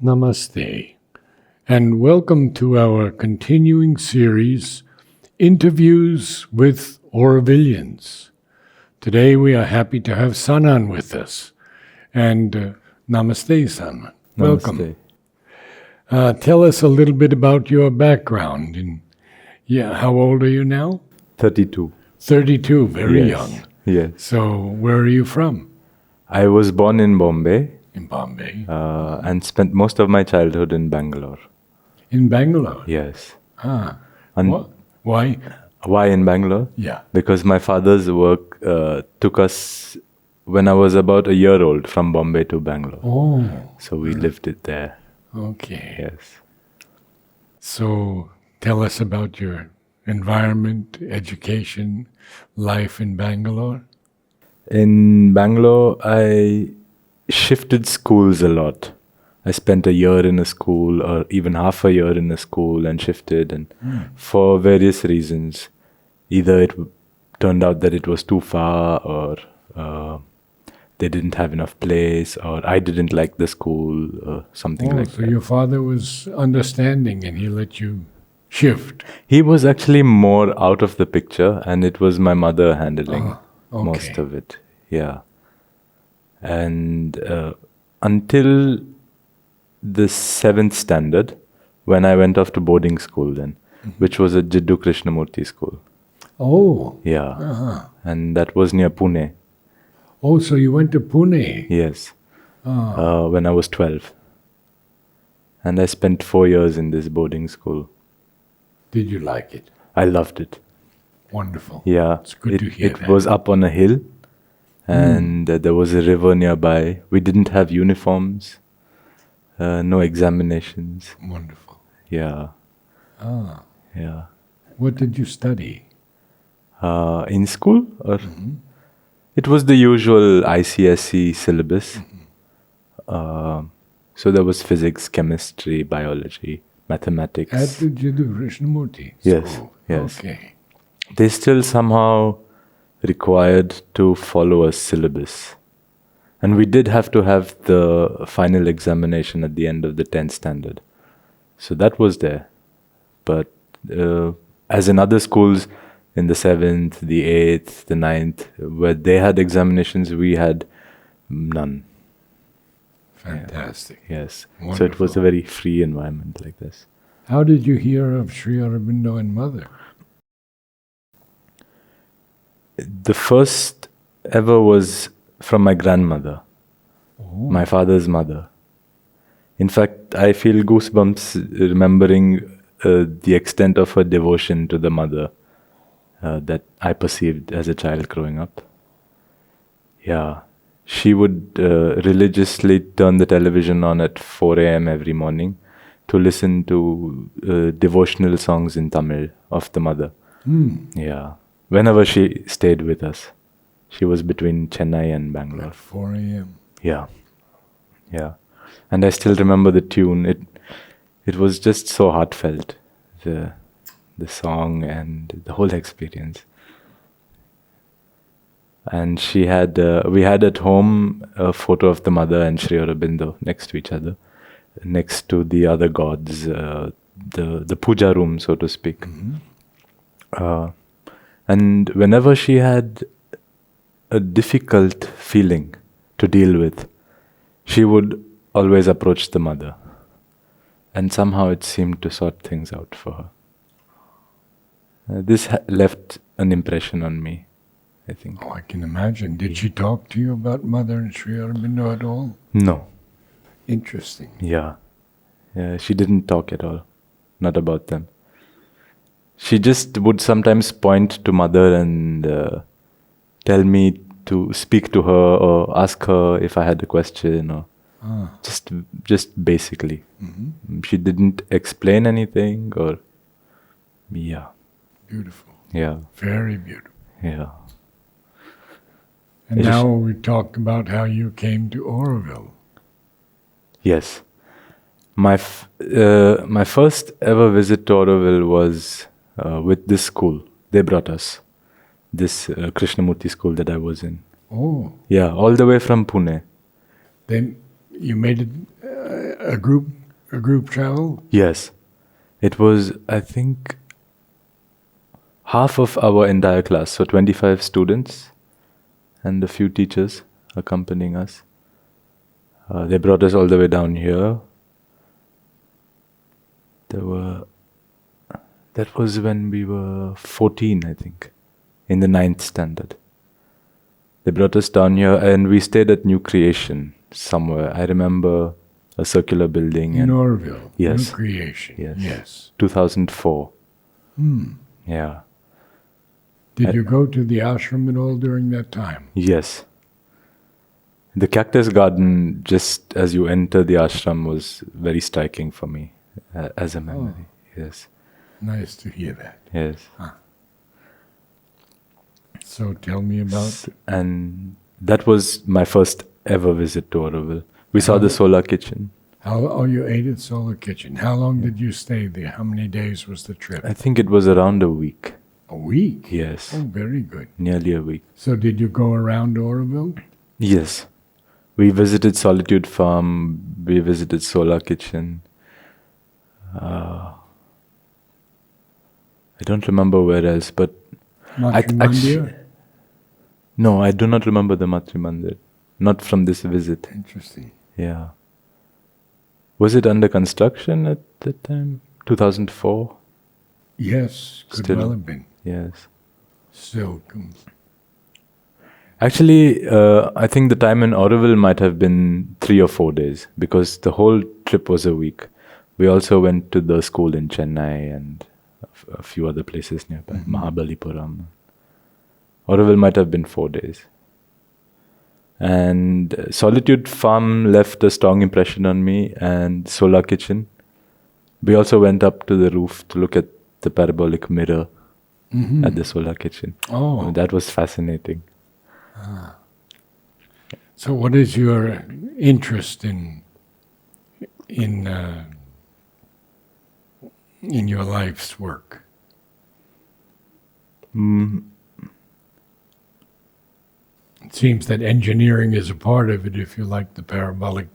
Namaste, and welcome to our continuing series, Interviews with Aurovilians. Today we are happy to have Sanaan with us. And Namaste, Sanaan. Welcome. Namaste. Tell us a little bit about your background. How old are you now? 32. 32, very Yes. young. Yes. So where are you from? I was born in Bombay In Bombay. and spent most of my childhood in Bangalore. In Bangalore? Yes. And why? Why in Bangalore? Yeah. Because my father's work took us when I was about a year old from Bombay to Bangalore. Oh. So we lived it there. Okay. Yes. So tell us about your environment, education, life in Bangalore. In Bangalore, I shifted schools a lot. I spent a year in a school or even half a year in a school and shifted, and for various reasons. Either it turned out that it was too far, or they didn't have enough place, or I didn't like the school, or something like So that. your father was understanding and he let you shift. He was actually more out of the picture, and it was my mother handling Okay. most of it. Yeah. And until the 7th standard, when I went off to boarding school then, which was at Jiddu Krishnamurti school. Oh. Yeah. And that was near Pune. Oh, so you went to Pune. Yes. When I was 12. And I spent 4 years in this boarding school. Did you like it? I loved it. Wonderful. Yeah. It's good to hear It that. was up on a hill, and there was a river nearby. We didn't have uniforms, no examinations. Wonderful. Yeah. Yeah. What did you study? In school? Or it was the usual ICSE syllabus. So there was physics, chemistry, biology, mathematics. At the Jiddu Krishnamurti Yes, school? yes. Okay. They still somehow required to follow a syllabus. And we did have to have the final examination at the end of the 10th standard. So that was there. But as in other schools, in the 7th, the 8th, the 9th, where they had examinations, we had none. Fantastic. Yes. Wonderful. So it was a very free environment like this. How did you hear of Sri Aurobindo and Mother? The first ever was from my grandmother, my father's mother. In fact, I feel goosebumps remembering the extent of her devotion to the mother that I perceived as a child growing up. Yeah. She would religiously turn the television on at 4 a.m. every morning to listen to devotional songs in Tamil of the mother. Yeah. Whenever she stayed with us. She was between Chennai and Bangalore. At 4 a.m. Yeah. Yeah. And I still remember the tune. It was just so heartfelt, the song and the whole experience. And she had, we had at home a photo of the mother and Sri Aurobindo next to each other, next to the other gods, the puja room, so to speak. And whenever she had a difficult feeling to deal with, she would always approach the mother. And somehow it seemed to sort things out for her. This left an impression on me, I think. Oh, I can imagine. Did she talk to you about Mother and Sri Aurobindo at all? No. Interesting. Yeah. She didn't talk at all. Not about them. She just would sometimes point to Mother and tell me to speak to her or ask her if I had a question, or just basically. She didn't explain anything, or yeah. Beautiful. Yeah. Very beautiful. Yeah. And now we talk about how you came to Auroville. Yes. My first ever visit to Auroville was with this school. They brought us. This Krishnamurti school that I was in. Oh. Yeah, all the way from Pune. Then you made a group travel? Yes. It was, I think, half of our entire class, so 25 students and a few teachers accompanying us. They brought us all the way down here. That was when we were 14, I think, in the 9th standard. They brought us down here and we stayed at New Creation somewhere. I remember a circular building. In Auroville? Yes. New Creation? Yes. 2004. Yeah. Did you go to the ashram at all during that time? Yes. The cactus garden, just as you enter the ashram, was very striking for me as a memory. Yes. Nice to hear that. Yes. So tell me about... And that was my first ever visit to Auroville. We saw the solar kitchen. You ate at Solar Kitchen. How long did you stay there? How many days was the trip? I think it was around a week. A week? Yes. Oh, very good. Nearly a week. So did you go around Auroville? Yes. We visited Solitude Farm. We visited Solar Kitchen. I don't remember where else, but... No, I do not remember the Matri Mandir. Not from this visit. Interesting. Yeah. Was it under construction at that time? 2004? Yes, could well have been. Yes. Still. Actually, I think the time in Auroville might have been 3 or 4 days because the whole trip was a week. We also went to the school in Chennai and a few other places nearby, Mahabalipuram. Auroville might have been 4 days. And Solitude Farm left a strong impression on me, and Solar Kitchen. We also went up to the roof to look at the parabolic mirror at the Solar Kitchen. Oh. That was fascinating. So what is your interest in your life's work? It seems that engineering is a part of it, if you like the parabolic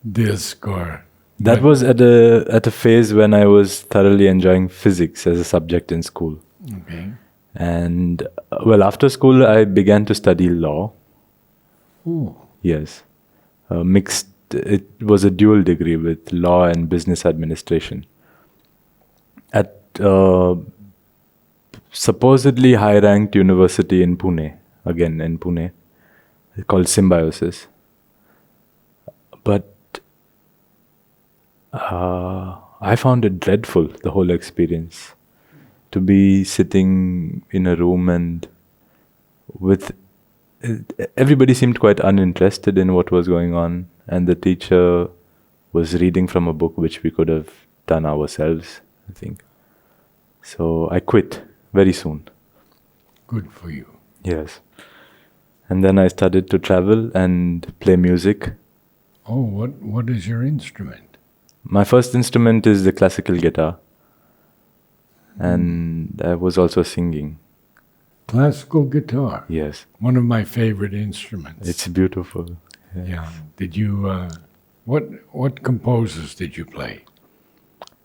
disc or... That was at a phase when I was thoroughly enjoying physics as a subject in school. Okay. And, after school I began to study law. Oh. Yes. Mixed, it was a dual degree with law and business administration. At supposedly high-ranked university in Pune, again in Pune, called Symbiosis. But I found it dreadful, the whole experience. To be sitting in a room and everybody seemed quite uninterested in what was going on, and the teacher was reading from a book which we could have done ourselves, I think. So I quit very soon. Good for you. Yes. And then I started to travel and play music. Oh, what is your instrument? My first instrument is the classical guitar. And I was also singing. Classical guitar? Yes. One of my favorite instruments. It's beautiful. Yeah. Did you, what composers did you play?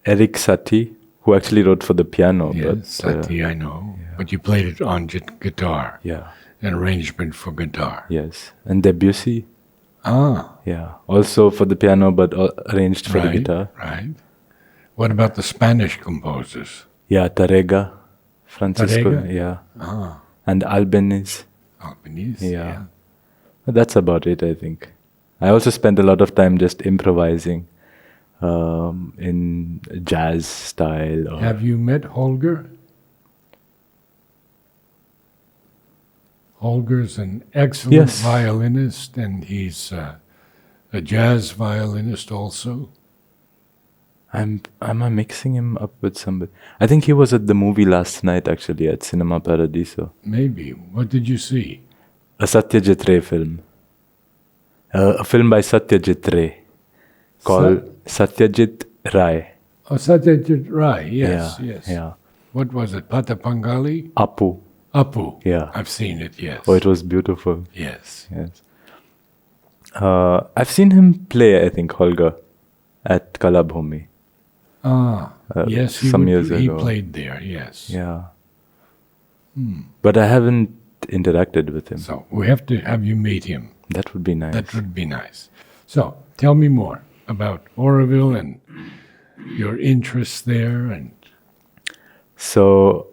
Eric Satie, who actually wrote for the piano. Yes, Satie, I know. Yeah. But you played it on guitar. Yeah. An arrangement for guitar. Yes. And Debussy. Ah. Yeah. Also for the piano, but arranged for the guitar. Right. What about the Spanish composers? Yeah, Tarrega, Francisco. Tarrega? Yeah. Ah. And Albanese. Albanese, yeah. That's about it, I think. I also spent a lot of time just improvising in jazz style. Have you met Holger? Holger's an excellent violinist, and he's a jazz violinist also. Am I mixing him up with somebody? I think he was at the movie last night, actually, at Cinema Paradiso. Maybe. What did you see? A Satyajit Ray film. A film by Satyajit Ray called Satyajit Ray. Oh, Satyajit Ray, yes, yes. Yeah. What was it, Patapangali? Apu. Apu. Yeah. I've seen it, yes. Oh, it was beautiful. Yes. Yes. I've seen him play, I think, Holger. at Kalabhumi. Yes, some years he ago. played there, yes. Yeah. But I haven't interacted with him. So we have to have you meet him. That would be nice. That would be nice. So tell me more about Auroville and your interests there. And So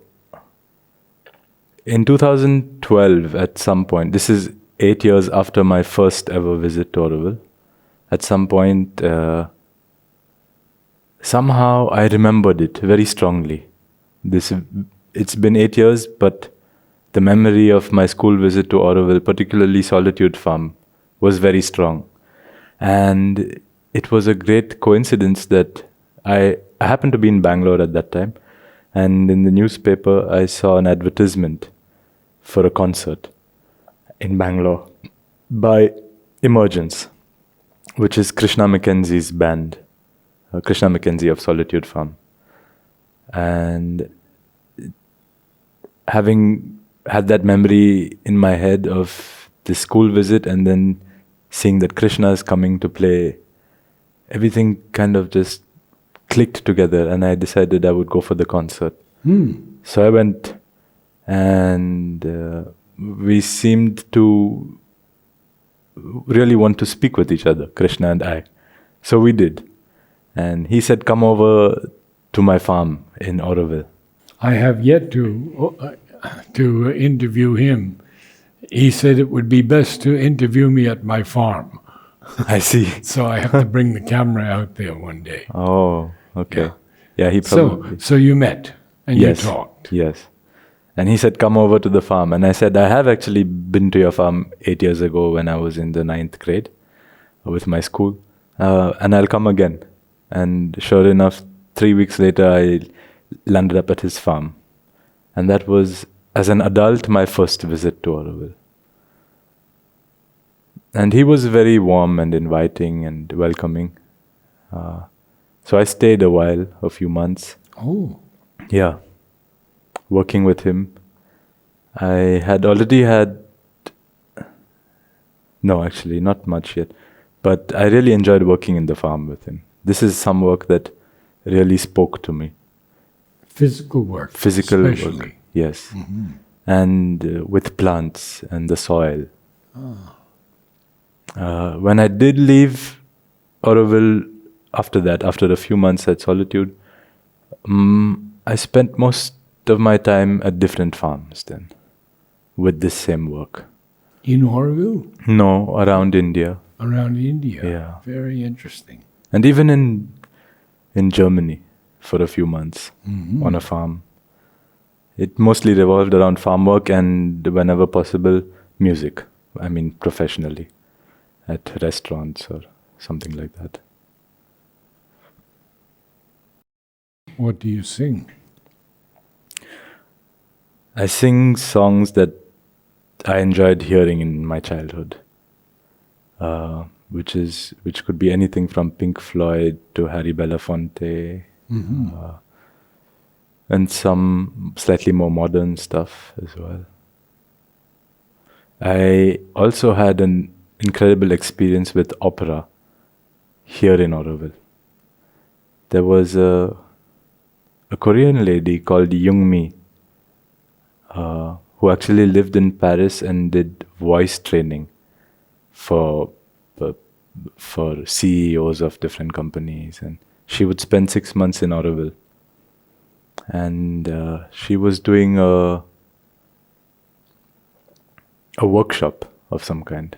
in 2012, at some point, this is 8 years after my first ever visit to Auroville, at some point, somehow I remembered it very strongly. It's been 8 years, but the memory of my school visit to Auroville, particularly Solitude Farm, was very strong. And it was a great coincidence that I happened to be in Bangalore at that time, and in the newspaper I saw an advertisement for a concert in Bangalore by Emergence, which is Krishna Mackenzie's band, Krishna Mackenzie of Solitude Farm. And having had that memory in my head of the school visit and then seeing that Krishna is coming to play, everything kind of just clicked together, and I decided I would go for the concert. So I went, and we seemed to really want to speak with each other, Krishna and I. So we did. And he said, come over to my farm in Auroville. I have yet to interview him. He said it would be best to interview me at my farm. I see. So I have to bring the camera out there one day. Oh, okay. Yeah, he probably... So you met and Yes, you talked. Yes. And he said, come over to the farm. And I said, I have actually been to your farm 8 years ago when I was in the 9th grade with my school. And I'll come again. And sure enough, 3 weeks later, I landed up at his farm. And that was, as an adult, my first visit to Auroville. And he was very warm and inviting and welcoming. So I stayed a while, a few months. Oh. Yeah. Working with him. I had already had... No, actually, not much yet. But I really enjoyed working in the farm with him. This is some work that really spoke to me. Physical work. Physical especially. work, yes. And with plants and the soil. When I did leave Auroville after that, after a few months at Solitude, I spent most of my time at different farms then, with this same work. In Auroville? No, around India. Around India? Yeah. Very interesting. And even in Germany for a few months on a farm. It mostly revolved around farm work and, whenever possible, music. I mean, professionally, at restaurants or something like that. What do you sing? I sing songs that I enjoyed hearing in my childhood, which could be anything from Pink Floyd to Harry Belafonte, and some slightly more modern stuff as well. I also had an incredible experience with opera here in Auroville. There was a Korean lady called Young-mi who actually lived in Paris and did voice training for CEOs of different companies. And she would spend 6 months in Auroville. And she was doing a workshop of some kind.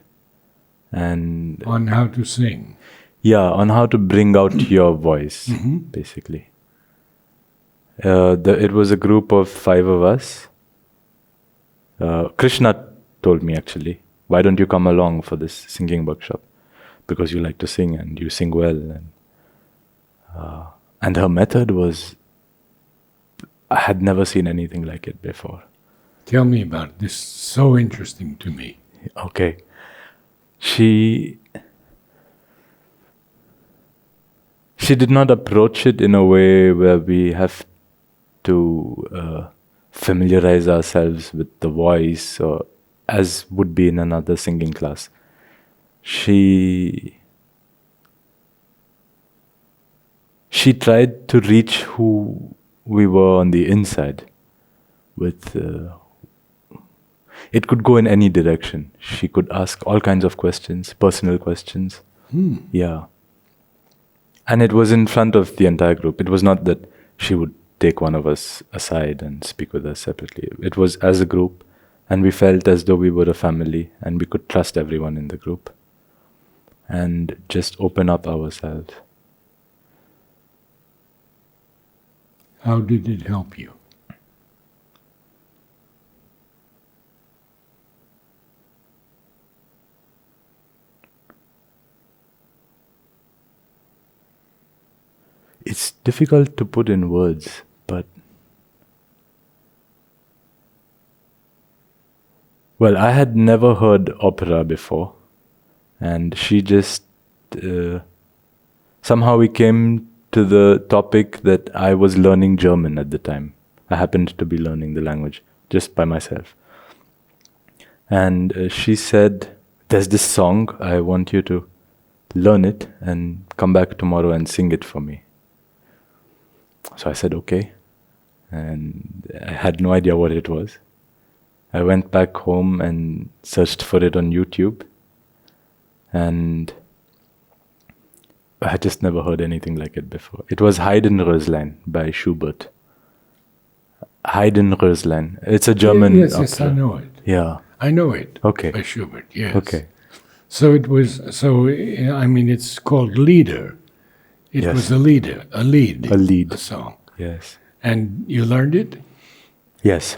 And On how to sing? yeah, on how to bring out your voice, basically. It was a group of 5 of us. Krishna told me, actually, why don't you come along for this singing workshop? Because you like to sing and you sing well. And her method was, I had never seen anything like it before. Tell me about it. This is so interesting to me. Okay. She did not approach it in a way where we have to familiarize ourselves with the voice, or as would be in another singing class. She she tried to reach who we were on the inside with it could go in any direction. She could ask all kinds of questions, personal questions. Yeah. And it was in front of the entire group. It was not that she would take one of us aside and speak with us separately. It was as a group, and we felt as though we were a family and we could trust everyone in the group and just open up ourselves. How did it help you? It's difficult to put in words, but well, I had never heard opera before, and she just somehow we came to the topic that I was learning German at the time. I happened to be learning the language just by myself. And she said, there's this song, I want you to learn it and come back tomorrow and sing it for me. So I said, okay. And I had no idea what it was. I went back home and searched for it on YouTube. And I had just never heard anything like it before. It was Heidenröslein by Schubert. Heidenröslein. It's a German Yes, opera. yes, I know it. Yeah. I know it. Okay. By Schubert, yes. Okay. So it was, I mean, it's called Lieder. It Yes. was a lead. A lead. A song. Yes. And you learned it? Yes.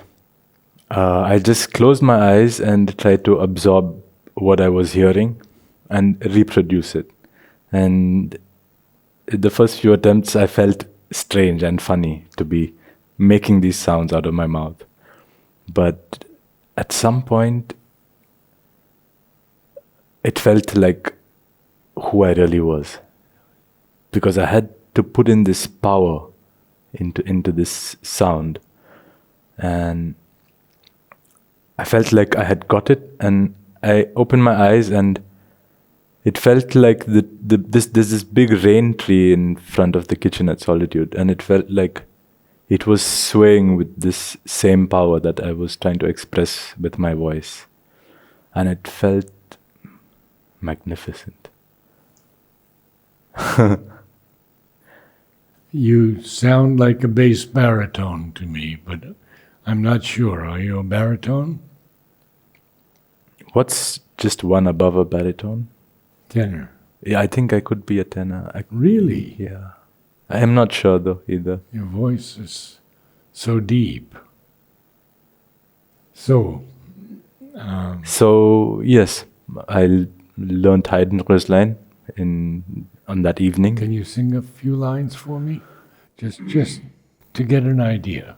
I just closed my eyes and tried to absorb what I was hearing and reproduce it. And the first few attempts, I felt strange and funny to be making these sounds out of my mouth. But at some point, it felt like who I really was. Because I had to put in this power into this sound. And I felt like I had got it, and I opened my eyes, and it felt like there's this big rain tree in front of the kitchen at Solitude, and it felt like it was swaying with this same power that I was trying to express with my voice. And it felt magnificent. You sound like a bass baritone to me, but I'm not sure. Are you a baritone? What's just one above a baritone? Tenor. Yeah, I think I could be a tenor. Really? Yeah. I am not sure though either. Your voice is so deep. So, So yes, I learned Heidenröslein on that evening. can you sing a few lines for me? Just to get an idea.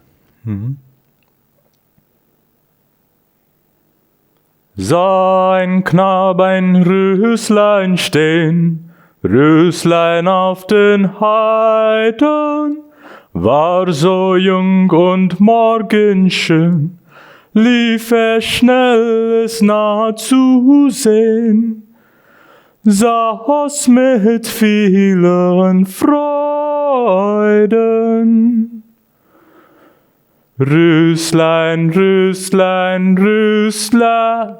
Sah ein Knab ein Röslein stehn, Röslein auf den Heiden, war so jung und morgenschön, lief schnell es nah zu sehen, saß mit vielen Freuden. Röslein, Röslein, Röslein.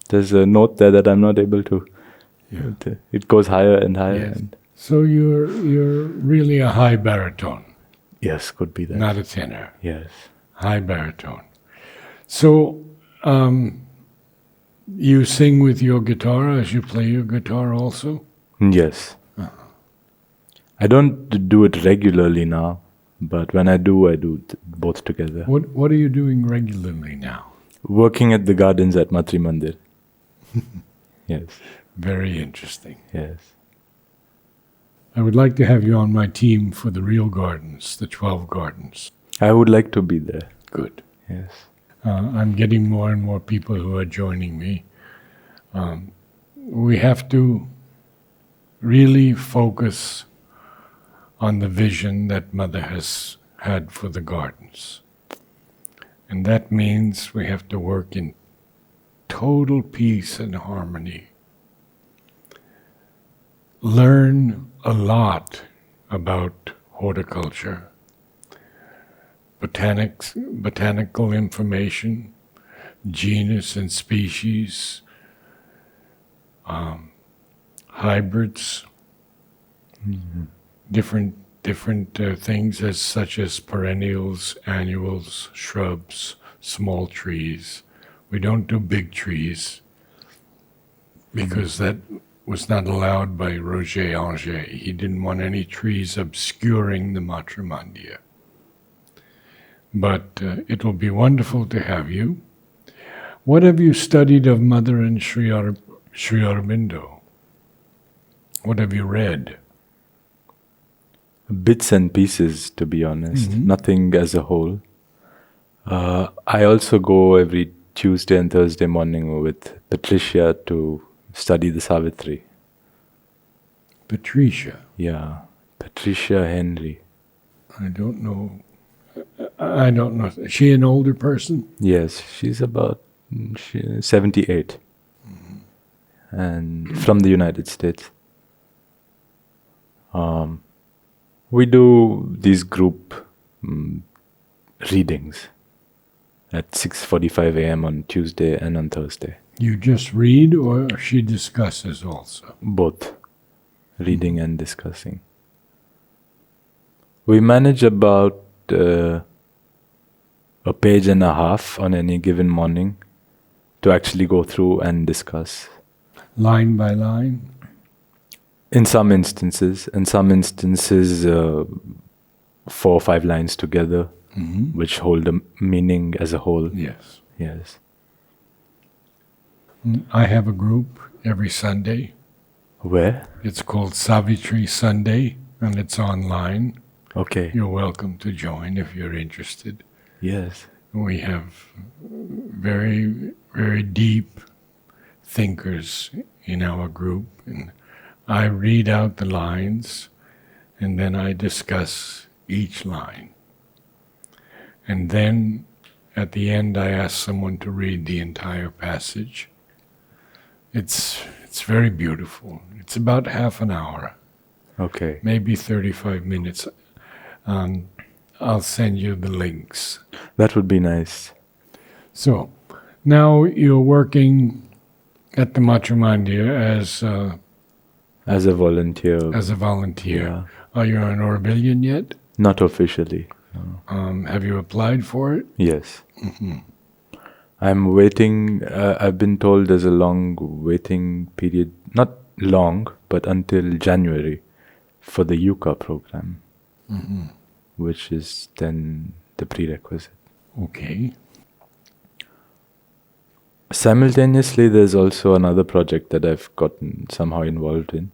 There's a note there that I'm not able to. Yeah. It goes higher and higher. Yes. And So you're really a high baritone, yes, could be that. not a tenor. Yes. High baritone. So you sing with your guitar as you play your guitar also? Yes. I don't do it regularly now, but when I do both together. What are you doing regularly now? Working at the gardens at Matri Mandir. Yes. Very interesting. Yes. I would like to have you on my team for the real gardens, the 12 gardens. I would like to be there. Good. Yes. I'm getting more and more people who are joining me. We have to really focus on the vision that Mother has had for the gardens. And that means we have to work in total peace and harmony. Learn a lot about horticulture, botanical information, genus and species, hybrids, different things such as perennials, annuals, shrubs, small trees. We don't do big trees because that was not allowed by Roger Anger. He didn't want any trees obscuring the Matrimandia. But it will be wonderful to have you. What have you studied of Mother and Sri Aurobindo? What have you read? Bits and pieces, to be honest. Nothing as a whole. I also go every Tuesday and Thursday morning with Patricia to study the Savitri. Patricia? Yeah, Patricia Henry. I don't know. Is she an older person? Yes, she's 78. And from the United States. We do these group readings at 6:45 a.m. on Tuesday and on Thursday. You just read, or she discusses also? Both, reading and discussing. We manage about a page and a half on any given morning to actually go through and discuss. Line by line? In some instances, 4 or 5 lines together, which hold a meaning as a whole. Yes. Yes. I have a group every Sunday. Where? It's called Savitri Sunday, and it's online. Okay. You're welcome to join if you're interested. Yes. We have very, very deep thinkers in our group, and I read out the lines, and then I discuss each line. And then at the end I ask someone to read the entire passage. It's very beautiful. It's about half an hour. Okay. Maybe 35 minutes. I'll send you the links. That would be nice. So, now you're working at the Matrimandia as a volunteer. as a volunteer. Yeah. Are you an Aurovilian yet? Not officially. Have you applied for it? Yes. I'm waiting. I've been told there's a long waiting period. Not long, but until January for the UCA program, which is then the prerequisite. Okay. Simultaneously, there's also another project that I've gotten somehow involved in,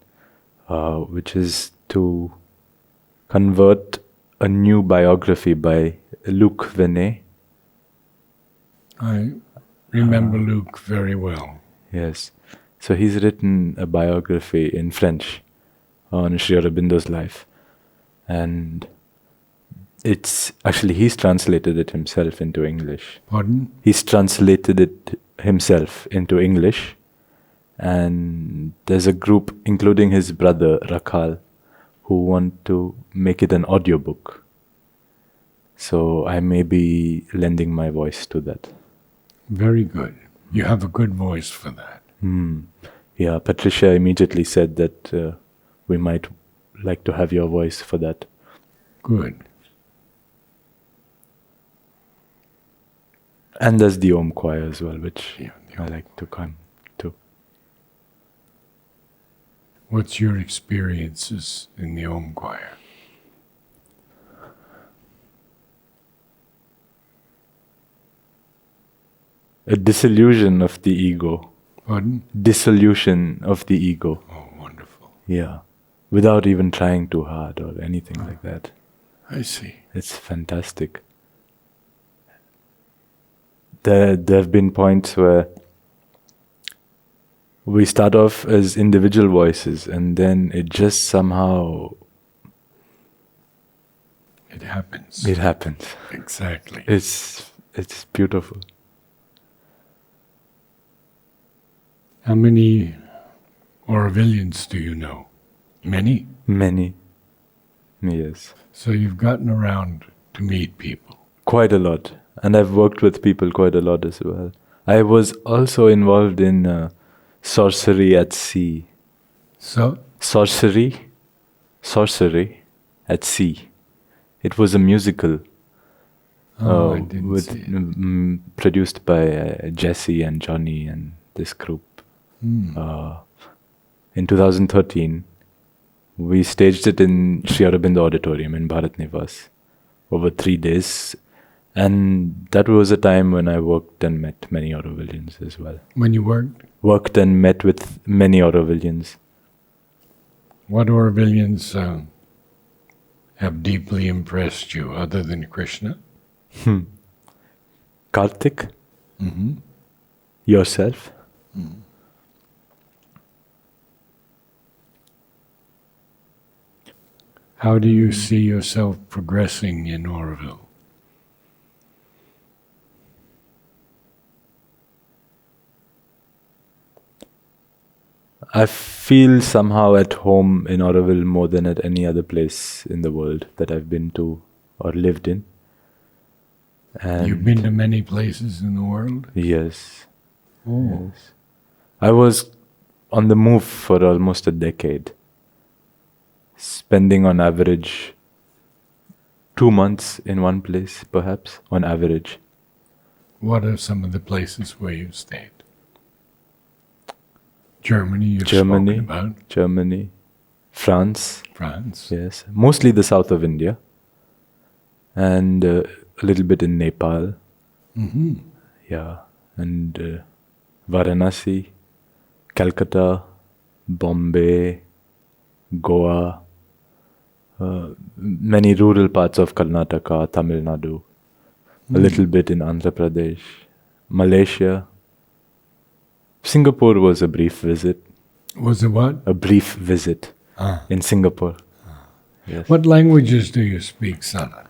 which is to convert a new biography by Luc Venet. I remember Luke very well. Yes. So he's written a biography in French on Sri Aurobindo's life. And it's actually, he's translated it himself into English. Pardon? He's translated it himself into English. And there's a group, including his brother, Rakhal, who want to make it an audiobook. So I may be lending my voice to that. Very good. You have a good voice for that. Yeah, Patricia immediately said that we might like to have your voice for that. Good. And there's the Om choir as well, which Yeah, I like to come to. What's your experiences in the Om choir? A dissolution of the ego. Pardon? Dissolution of the ego. Oh, wonderful. Yeah. Without even trying too hard or anything like that. I see. It's fantastic. There have been points where we start off as individual voices and then it just somehow... It happens. It happens. Exactly. It's beautiful. How many Aurovilians do you know? Many? Many. Yes. So you've gotten around to meet people. Quite a lot. And I've worked with people quite a lot as well. I was also involved in sorcery at sea. So, Sorcery at sea. It was a musical I didn't with see it. produced by Jesse and Johnny and this group. In 2013, we staged it in Sri Aurobindo Auditorium in Bharat Nivas over 3 days. And that was a time when I worked and met many Aurovilians as well. When you worked, Worked and met with many Aurovilians. what Aurovilians have deeply impressed you other than Krishna? Karthik? Yourself? How do you see yourself progressing in Auroville? I feel somehow at home in Auroville more than at any other place in the world that I've been to or lived in. And You've been to many places in the world? Yes. Oh. Yes. I was on the move for almost a decade, spending on average 2 months in one place, perhaps, on average. What are some of the places where you've stayed? Germany, you've Germany. spoken about. Germany, France, France. yes, mostly the south of India, and a little bit in Nepal, yeah, and Varanasi, Calcutta, Bombay, Goa, many rural parts of Karnataka, Tamil Nadu, a little bit in Andhra Pradesh, Malaysia. Singapore was a brief visit. Was it what? A brief visit in Singapore. Yes. What languages do you speak, Sanaan?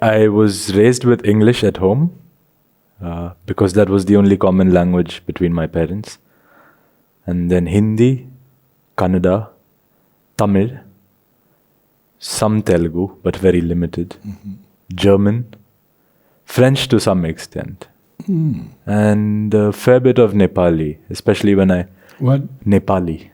I was raised with English at home because that was the only common language between my parents. And then Hindi, Kannada, Tamil, some Telugu, but very limited, German, French to some extent, and a fair bit of Nepali, especially when I... What? Nepali.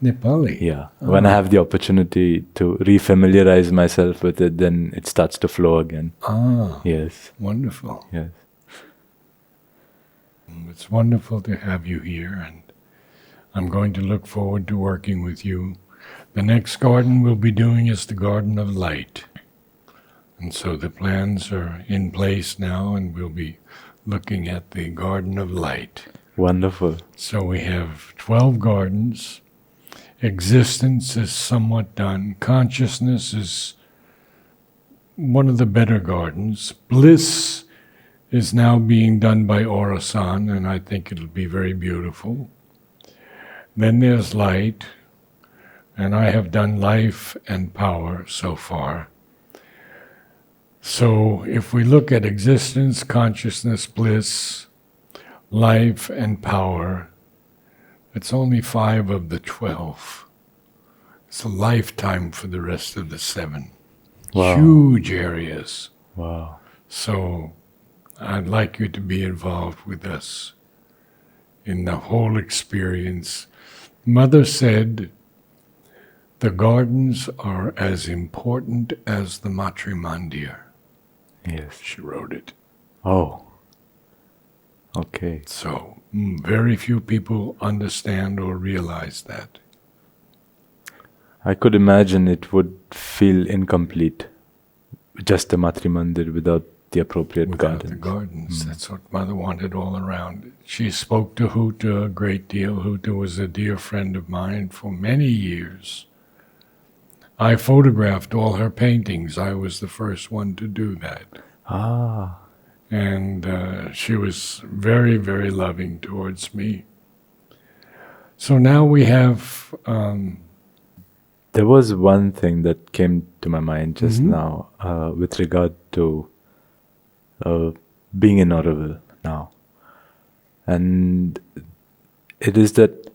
Nepali? Yeah. When I have the opportunity to refamiliarize myself with it, then it starts to flow again. Ah, Yes. wonderful. Yes. It's wonderful to have you here, and I'm going to look forward to working with you. The next garden we'll be doing is the Garden of Light. And so the plans are in place now, and we'll be looking at the Garden of Light. Wonderful. So we have 12 gardens. Existence is somewhat done. Consciousness is one of the better gardens. Bliss is now being done by Orasan, and I think it'll be very beautiful. Then there's light, and I have done life and power so far. So if we look at existence, consciousness, bliss, life, and power, it's only 5 of the 12. It's a lifetime for the rest of the 7. Wow. Huge areas. Wow. So I'd like you to be involved with us in the whole experience. Mother said, the gardens are as important as the Matrimandir. Yes. She wrote it. Oh. Okay. So very few people understand or realize that. I could imagine it would feel incomplete, just a Matrimandir without the appropriate Without gardens. the gardens. That's what Mother wanted all around. She spoke to Huta a great deal. Huta was a dear friend of mine for many years. I photographed all her paintings. I was the first one to do that. Ah. And she was very, very loving towards me. So now we have... There was one thing that came to my mind just now with regard to being in Auroville now. And it is that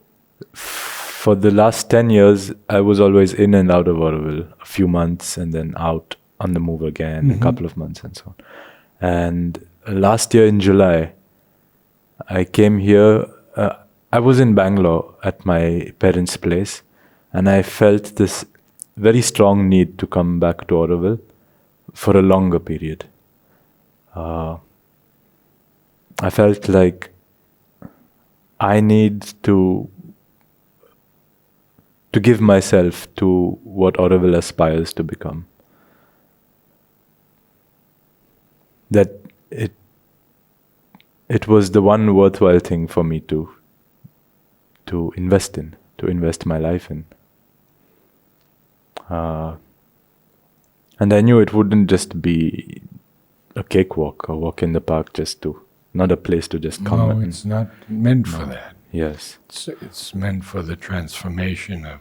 for the last 10 years, I was always in and out of Auroville, a few months and then out on the move again, a couple of months and so on. And last year in July, I came here. I was in Bangalore at my parents' place, and I felt this very strong need to come back to Auroville for a longer period. I felt like I need to give myself to what Auroville aspires to become. That it was the one worthwhile thing for me to invest in, to invest my life in. And I knew it wouldn't just be a cakewalk or walk in the park, not a place to just come. No, it's not meant for that. Yes. It's meant for the transformation of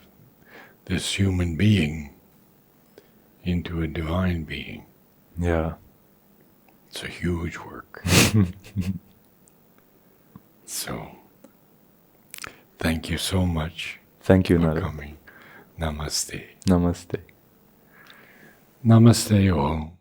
this human being into a divine being. Yeah. It's a huge work. So, thank you so much. Thank you, for Narad. coming. Namaste. Namaste. Namaste all.